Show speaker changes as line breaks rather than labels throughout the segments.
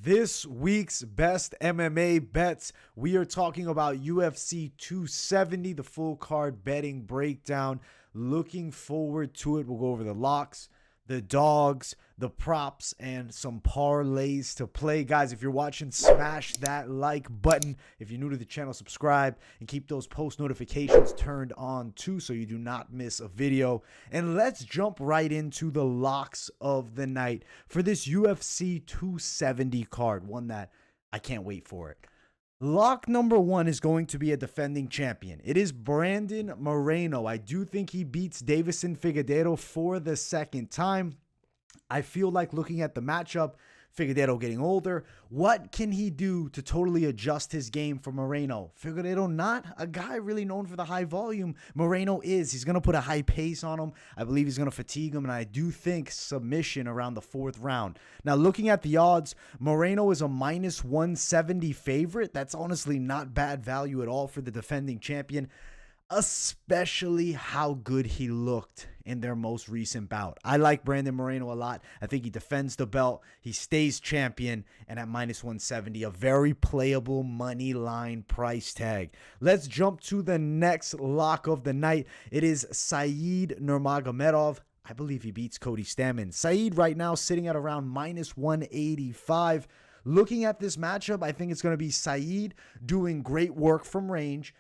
This week's best MMA bets, we are talking about UFC 270, the full card betting breakdown. Looking forward to it. We'll go over the locks, the dogs, the props, and some parlays to play. Guys, if you're watching, smash that like button. If you're new to the channel, subscribe and keep those post notifications turned on too so you do not miss a video. And let's jump right into the locks of the night for this UFC 270 card, one that I can't wait for it. Lock number one is going to be a defending champion. It is Brandon Moreno. I do think he beats Davison Figueiredo for the second time. I feel like looking at the matchup, Figueiredo getting older, what can he do to totally adjust his game for Moreno? Figueiredo not a guy really known for the high volume. Moreno is. He's going to put a high pace on him. I believe he's going to fatigue him, and I do think submission around the fourth round. Now, looking at the odds, Moreno is a minus 170 favorite. That's honestly not bad value at all for the defending champion, especially how good he looked in their most recent bout. I like Brandon Moreno a lot. I think he defends the belt. He stays champion. And at minus 170, a very playable money line price tag. Let's jump to the next lock of the night. It is Said Nurmagomedov. I believe he beats Cody Stamann. Said right now sitting at around minus 185. Looking at this matchup, I think it's going to be Said doing great work from range.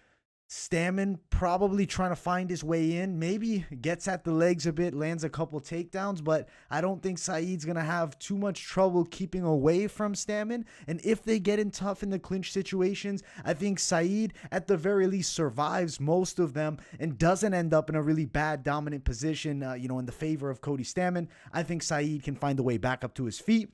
Stamann probably trying to find his way in, maybe gets at the legs a bit, lands a couple takedowns, but I don't think Said's going to have too much trouble keeping away from Stamann. And if they get in tough in the clinch situations, I think Said at the very least survives most of them and doesn't end up in a really bad dominant position, in the favor of Cody Stamann. I think Said can find the way back up to his feet.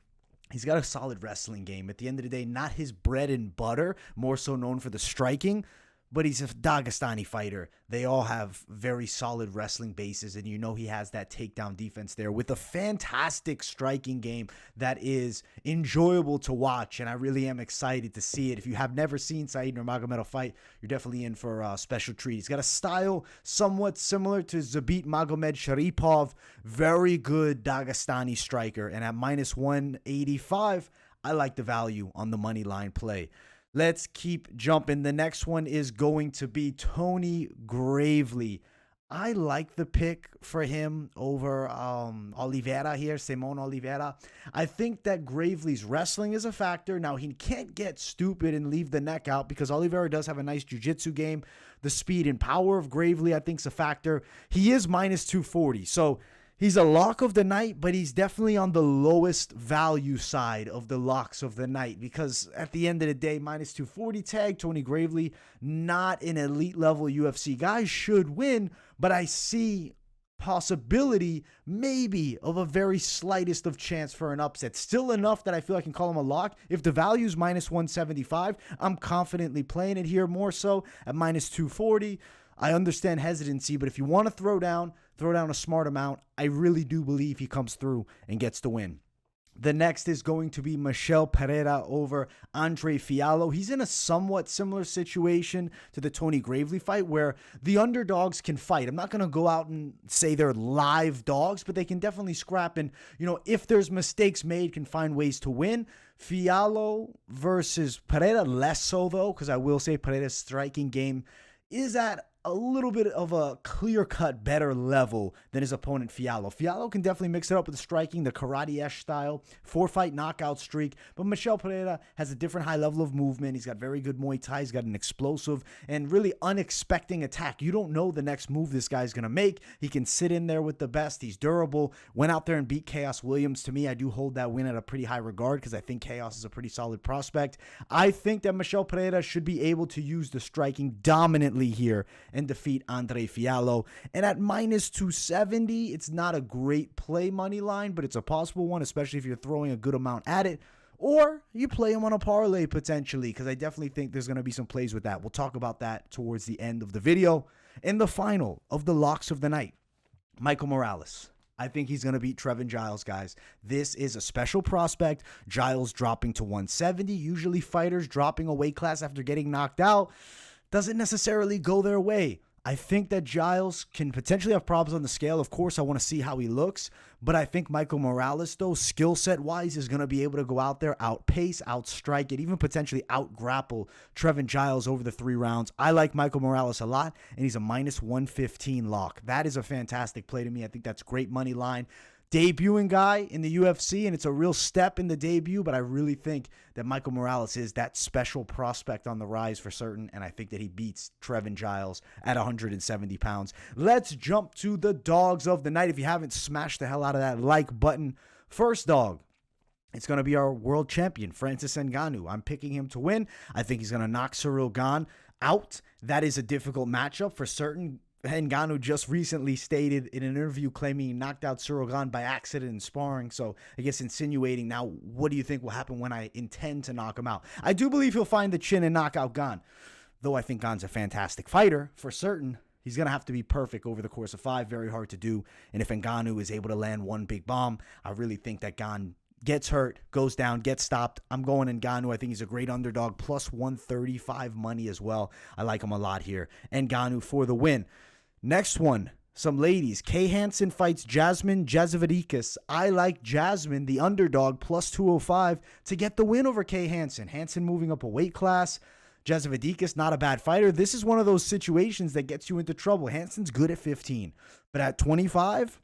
He's got a solid wrestling game. At the end of the day, not his bread and butter, more so known for the striking. But he's a Dagestani fighter. They all have very solid wrestling bases, and he has that takedown defense there with a fantastic striking game that is enjoyable to watch, and I really am excited to see it. If you have never seen Said Nurmagomedov fight, you're definitely in for a special treat. He's got a style somewhat similar to Zabit Magomed Sharipov. Very good Dagestani striker, and at minus 185, I like the value on the money line play. Let's keep jumping. The next one is going to be Tony Gravely. I like the pick for him over Oliveira here, Simon Oliveira. I think that Gravely's wrestling is a factor. Now, he can't get stupid and leave the neck out because Oliveira does have a nice jiu-jitsu game. The speed and power of Gravely, I think, is a factor. He is minus 240, so he's a lock of the night, but he's definitely on the lowest value side of the locks of the night because at the end of the day, minus 240 tag, Tony Gravely, not an elite level UFC guy, should win, but I see possibility maybe of a very slightest of chance for an upset. Still enough that I feel I can call him a lock. If the value is minus 175, I'm confidently playing it here more so at minus 240. I understand hesitancy, but if you want to throw down a smart amount. I really do believe he comes through and gets the win. The next is going to be Michel Pereira over Andre Fiallo. He's in a somewhat similar situation to the Tony Gravely fight where the underdogs can fight. I'm not going to go out and say they're live dogs, but they can definitely scrap and, if there's mistakes made, can find ways to win. Fiallo versus Pereira, less so though, because I will say Pereira's striking game is at a little bit of a clear-cut better level than his opponent Fiallo. Fiallo can definitely mix it up with the striking, the karate-esque style, 4-fight knockout streak, but Michel Pereira has a different high level of movement. He's got very good Muay Thai. He's got an explosive and really unexpected attack. You don't know the next move this guy's going to make. He can sit in there with the best. He's durable. Went out there and beat Chaos Williams. To me, I do hold that win at a pretty high regard because I think Chaos is a pretty solid prospect. I think that Michel Pereira should be able to use the striking dominantly here and defeat Andre Fiallo. And at minus 270, it's not a great play money line, but it's a possible one, especially if you're throwing a good amount at it. Or you play him on a parlay potentially, because I definitely think there's going to be some plays with that. We'll talk about that towards the end of the video. And the final of the locks of the night, Michael Morales. I think he's going to beat Trevin Giles, guys. This is a special prospect. Giles dropping to 170. Usually fighters dropping a weight class after getting knocked out doesn't necessarily go their way. I think that Giles can potentially have problems on the scale. Of course, I want to see how he looks. But I think Michael Morales, though, skill set wise, is going to be able to go out there, outpace, outstrike it, even potentially outgrapple Trevin Giles over the 3 rounds. I like Michael Morales a lot, and he's a minus 115 lock. That is a fantastic play to me. I think that's great money line. Debuting guy in the UFC, and it's a real step in the debut, but I really think that Michael Morales is that special prospect on the rise for certain, and I think that he beats Trevin Giles at 170 pounds. Let's jump to the dogs of the night. If you haven't, smash the hell out of that like button. First dog, it's going to be our world champion, Francis Ngannou. I'm picking him to win. I think he's going to knock Ciryl Gane out. That is a difficult matchup for certain. Ngannou just recently stated in an interview claiming he knocked out Ciryl Gane by accident in sparring. So I guess insinuating, now what do you think will happen when I intend to knock him out? I do believe he'll find the chin and knock out Gane. Though I think Gane's a fantastic fighter for certain. He's going to have to be perfect over the course of 5. Very hard to do. And if Ngannou is able to land one big bomb, I really think that Gane gets hurt, goes down, gets stopped. I'm going Ngannou. I think he's a great underdog. Plus 135 money as well. I like him a lot here. Ngannou for the win. Next one, some ladies. Kay Hansen fights Jasmine Jasudavicius. I like Jasmine, the underdog, plus 205 to get the win over Kay Hansen. Hansen moving up a weight class. Jasudavicius, not a bad fighter. This is one of those situations that gets you into trouble. Hansen's good at 15, but at 25,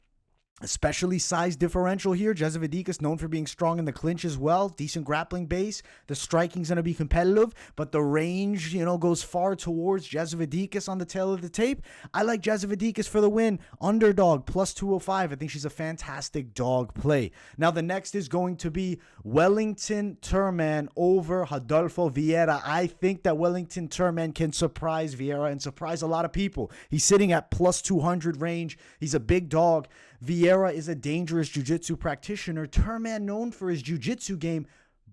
especially size differential here. Jasudavicius known for being strong in the clinch as well. Decent grappling base. The striking's going to be competitive, but the range, goes far towards Jasudavicius on the tail of the tape. I like Jasudavicius for the win. Underdog, plus 205. I think she's a fantastic dog play. Now, the next is going to be Wellington Turman over Rodolfo Vieira. I think that Wellington Turman can surprise Vieira and surprise a lot of people. He's sitting at plus 200 range. He's a big dog. Vieira is a dangerous jiu-jitsu practitioner. Turman known for his jiu-jitsu game,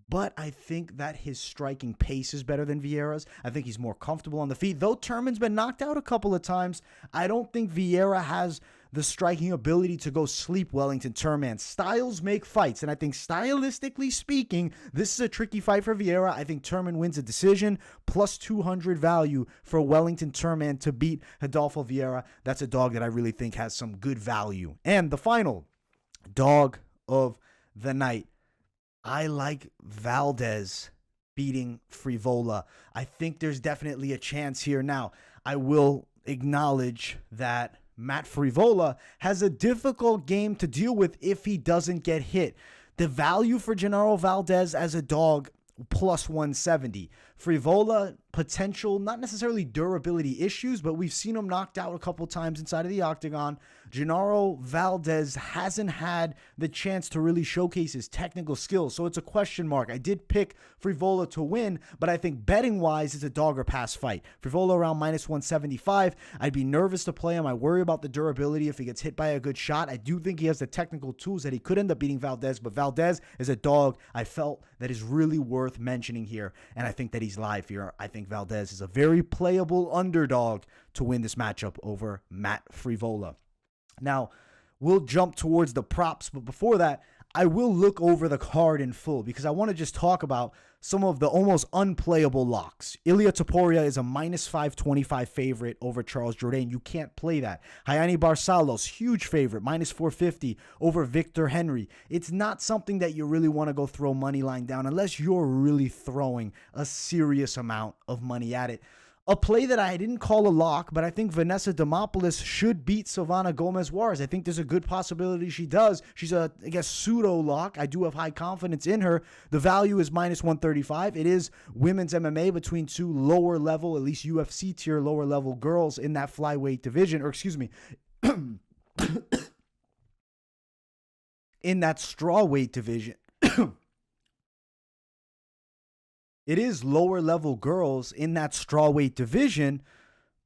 but I think that his striking pace is better than Vieira's. I think he's more comfortable on the feet. Though Turman's been knocked out a couple of times, I don't think Vieira has the striking ability to go sleep Wellington Turman. Styles make fights, and I think stylistically speaking, this is a tricky fight for Vieira. I think Turman wins a decision, plus 200 value for Wellington Turman to beat Rodolfo Vieira. That's a dog that I really think has some good value. And the final dog of the night, I like Valdez beating Frivola. I think there's definitely a chance here. Now, I will acknowledge that Matt Frivola has a difficult game to deal with if he doesn't get hit. The value for Genaro Valdez as a dog, plus 170. Frivola, potential, not necessarily durability issues, but we've seen him knocked out a couple times inside of the octagon. Genaro Valdez hasn't had the chance to really showcase his technical skills, so it's a question mark. I did pick Frivola to win, but I think betting-wise, it's a dog or pass fight. Frivola around minus 175. I'd be nervous to play him. I worry about the durability if he gets hit by a good shot. I do think he has the technical tools that he could end up beating Valdez, but Valdez is a dog I felt that is really worth mentioning here, and I think that he's live here. I think Valdez is a very playable underdog to win this matchup over Matt Frivola. Now, we'll jump towards the props, but before that, I will look over the card in full because I want to just talk about some of the almost unplayable locks. Ilia Topuria is a minus 525 favorite over Charles Jourdain. You can't play that. Hayani Barcelos, huge favorite, minus 450 over Victor Henry. It's not something that you really want to go throw money line down unless you're really throwing a serious amount of money at it. A play that I didn't call a lock, but I think Vanessa Demopoulos should beat Silvana Gomez-Juarez. I think there's a good possibility she does. She's a, pseudo lock. I do have high confidence in her. The value is minus 135. It is women's MMA between two lower level, at least UFC tier lower level girls in that flyweight division, in that strawweight division. It is lower level girls in that strawweight division,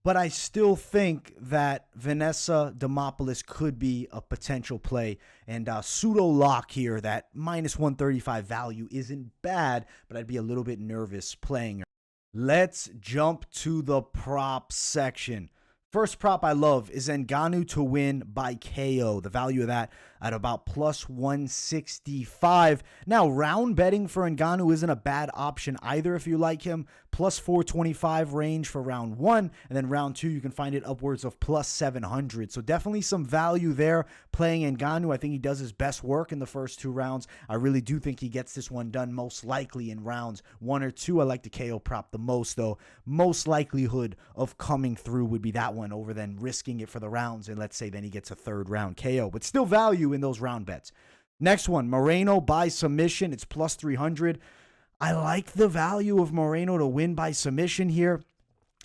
but I still think that Vanessa Demopoulos could be a potential play. And pseudo lock here, that minus 135 value isn't bad, but I'd be a little bit nervous playing her. Let's jump to the prop section. First prop I love is Ngannou to win by KO. The value of that at about plus 165. Now, round betting for Ngannou isn't a bad option either if you like him. Plus 425 range for round one. And then round two, you can find it upwards of plus 700. So definitely some value there playing Ngannou. I think he does his best work in the first two rounds. I really do think he gets this one done most likely in rounds one or two. I like the KO prop the most, though. Most likelihood of coming through would be that one over than risking it for the rounds. And let's say then he gets a third round KO, but still value in those round bets. Next one, Moreno by submission. It's plus 300. I like the value of Moreno to win by submission here.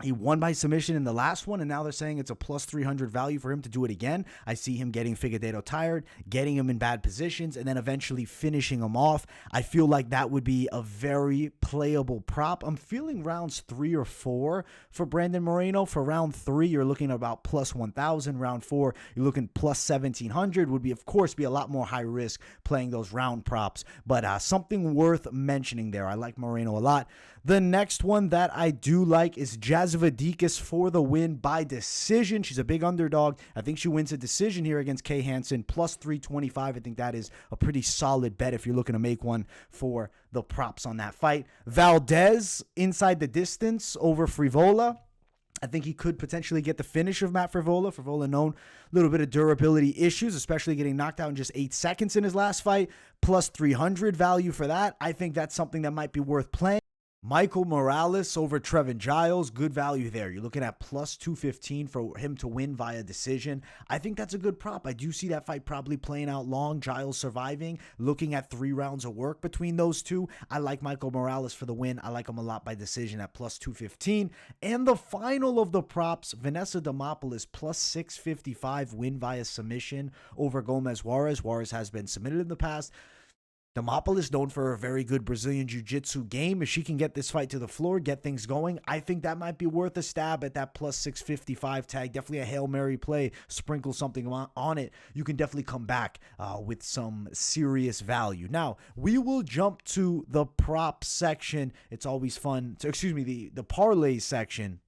He won by submission in the last one, and now they're saying it's a plus 300 value for him to do it again. I see him getting Figueiredo tired, getting him in bad positions, and then eventually finishing him off. I feel like that would be a very playable prop. I'm feeling rounds 3 or 4 for Brandon Moreno. For round 3, you're looking at about plus 1,000. Round 4, you're looking plus 1,700. Would be, of course, be a lot more high risk playing those round props, but something worth mentioning there. I like Moreno a lot. The next one that I do like is Jasudavicius for the win by decision. She's a big underdog. I think she wins a decision here against Kay Hansen, plus 325. I think that is a pretty solid bet if you're looking to make one for the props on that fight. Valdez inside the distance over Frivola. I think he could potentially get the finish of Matt Frivola. Frivola known a little bit of durability issues, especially getting knocked out in just 8 seconds in his last fight. Plus 300 value for that. I think that's something that might be worth playing. Michael Morales over Trevin Giles, good value there. You're looking at plus 215 for him to win via decision. I think that's a good prop. I do see that fight probably playing out long, Giles surviving, looking at 3 rounds of work between those two. I like Michael Morales for the win. I like him a lot by decision at plus 215. And the final of the props, Vanessa Demopoulos plus 655 win via submission over Gomez Juarez. Juarez has been submitted in the past. Demopoulos known for a very good Brazilian Jiu-Jitsu game. If she can get this fight to the floor, get things going, I think that might be worth a stab at that plus 655 tag. Definitely a Hail Mary play. Sprinkle something on it. You can definitely come back with some serious value. Now, we will jump to the prop section. It's always fun. The parlay section.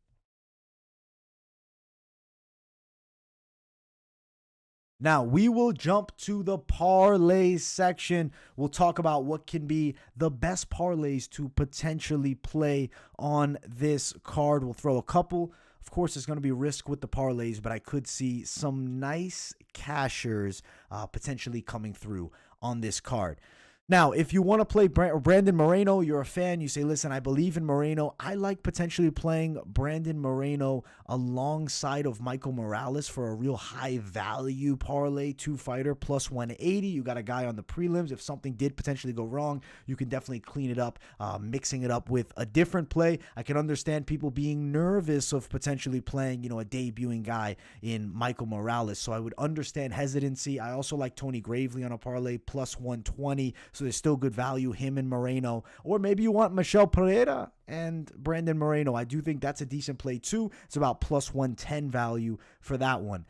Now, we will jump to the parlay section. We'll talk about what can be the best parlays to potentially play on this card. We'll throw a couple. Of course, there's going to be risk with the parlays, but I could see some nice cashers potentially coming through on this card. Now, if you want to play Brandon Moreno, you're a fan, you say, listen, I believe in Moreno. I like potentially playing Brandon Moreno alongside of Michael Morales for a real high value parlay, 2-fighter plus 180. You got a guy on the prelims. If something did potentially go wrong, you can definitely clean it up, mixing it up with a different play. I can understand people being nervous of potentially playing, a debuting guy in Michael Morales. So I would understand hesitancy. I also like Tony Gravely on a parlay plus 120. So there's still good value, him and Moreno. Or maybe you want Michel Pereira and Brandon Moreno. I do think that's a decent play too. It's about plus 110 value for that one.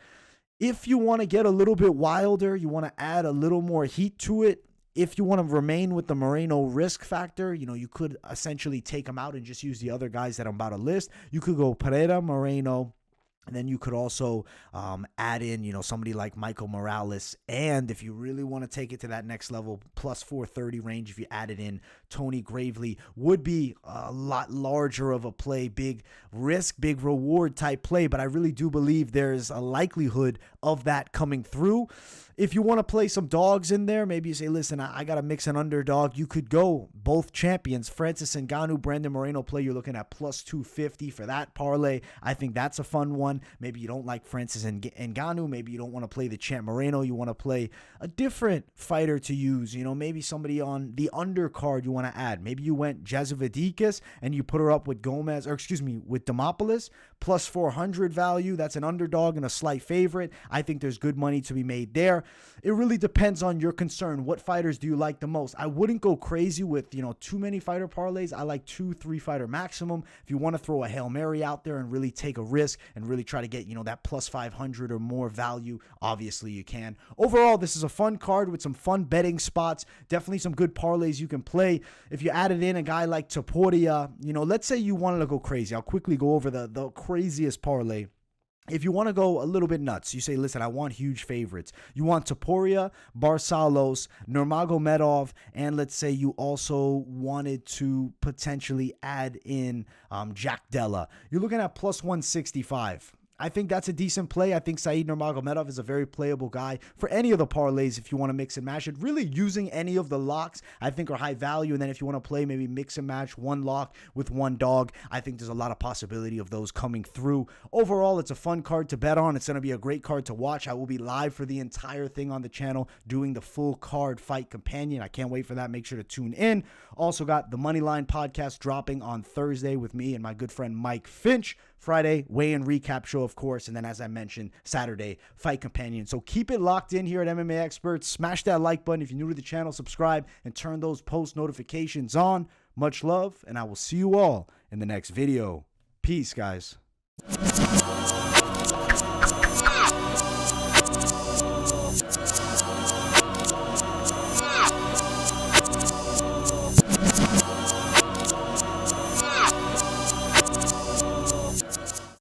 If you want to get a little bit wilder, you want to add a little more heat to it, if you want to remain with the Moreno risk factor, you could essentially take him out and just use the other guys that I'm about to list. You could go Pereira, Moreno, and then you could also add in, somebody like Michael Morales. And if you really want to take it to that next level, plus 430 range, if you added in Tony Gravely, would be a lot larger of a play, big risk, big reward type play. But I really do believe there's a likelihood of that coming through. If you want to play some dogs in there, maybe you say, listen, I got to mix an underdog. You could go both champions, Francis Ngannou, Brandon Moreno play. You're looking at plus 250 for that parlay. I think that's a fun one. Maybe you don't like Francis Ngannou. Maybe you don't want to play the champ Moreno. You want to play a different fighter to use. Maybe somebody on the undercard you want to add. Maybe you went Jasudavicius and you put her up with with Demopoulos, plus 400 value. That's an underdog and a slight favorite. I think there's good money to be made there. It really depends on your concern. What fighters do you like the most? I wouldn't go crazy with, too many fighter parlays. I like 2-3 fighter maximum. If you want to throw a Hail Mary out there and really take a risk and really try to get, that plus 500 or more value, obviously you can. Overall, this is a fun card with some fun betting spots. Definitely some good parlays you can play. If you added in a guy like Topuria, let's say you wanted to go crazy. I'll quickly go over the craziest parlay If you want to go a little bit nuts, you say, listen, I want huge favorites. You want Topuria, Barcelos, Nurmagomedov, and let's say you also wanted to potentially add in Jack Della. You're looking at plus 165. I think that's a decent play. I think Said Nurmagomedov is a very playable guy for any of the parlays if you want to mix and match it. Really using any of the locks I think are high value. And then if you want to play maybe mix and match one lock with one dog, I think there's a lot of possibility of those coming through. Overall, it's a fun card to bet on. It's going to be a great card to watch. I will be live for the entire thing on the channel doing the full card fight companion. I can't wait for that. Make sure to tune in. Also got the Moneyline podcast dropping on Thursday with me and my good friend Mike Finch. Friday, weigh-in recap show, of course, and then as I mentioned, Saturday, fight companion. So keep it locked in here at MMA Experts. Smash that like button if you're new to the channel, subscribe, and turn those post notifications on. Much love, and I will see you all in the next video. Peace, guys.